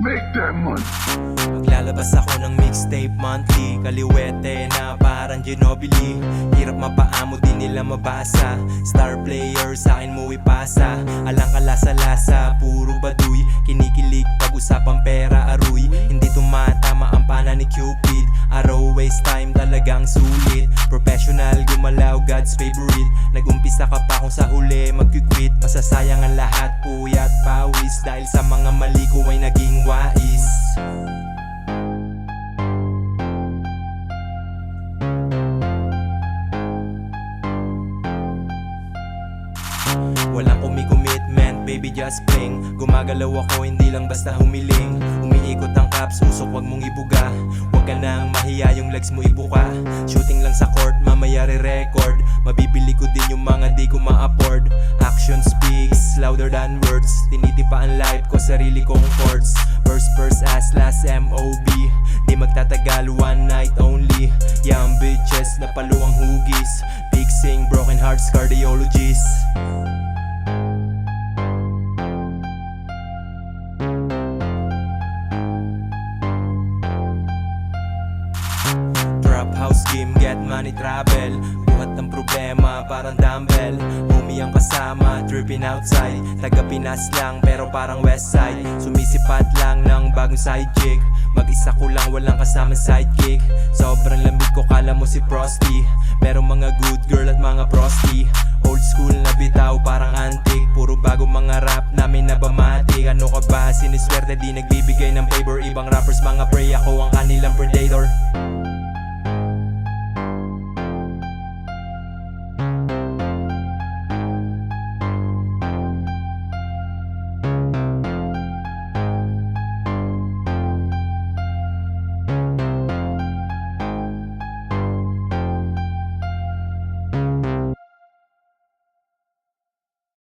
make that money. Maglalabas ako ng mixtape monthly, kaliwete na parang Ginobili. Hirap mapaamo, di nila mabasa. Star player sa akin mo ipasa. Alang kalasa-lasa, puro baduy. Kinikilig pag-usapang pera, aruy. Hindi tumatama ang pana ni Cupid. Araw waste time, talagang sulit. Professional, gumalaw, God's favorite. Nag-umpisa ka pa kung sa huli mag-quit. Masasayang ang lahat, puyat, pawis. Dahil sa mga mali ko ay naging wais. Walang commitment, baby just bling. Gumagalaw ako, hindi lang basta humiling. Umiikot ang caps, usok wag mong ibuga. Wag ka nang mahiya, yung legs mo ibuka. Shooting lang sa court, mamaya re-record. Mabibili ko din yung mga di ko ma-afford. Action speaks louder than words. Tinitipa ang life ko, sarili kong chords. First as last MOB. Di magtatagal, one night only. Young bitches na paluang hugis. Fixing broken hearts, cardiologists. Trap house game, get money, travel. Buhat ng problema, parang dumbbell. Homie ang kasama, tripping outside. Taga Pinas lang, pero parang west side. Sumisipat lang ng bagong side chick. Mag-isa ko lang, walang kasamang sidekick. Sobrang lamig ko, kala mo si Frosty. Pero mga good girl at mga prosty. Old school na bitaw, parang antique. Puro bago mga rap namin na bamati. Ano ka ba, siniswerte, di nagbibigay ng favor. Ibang rappers, mga prey, ako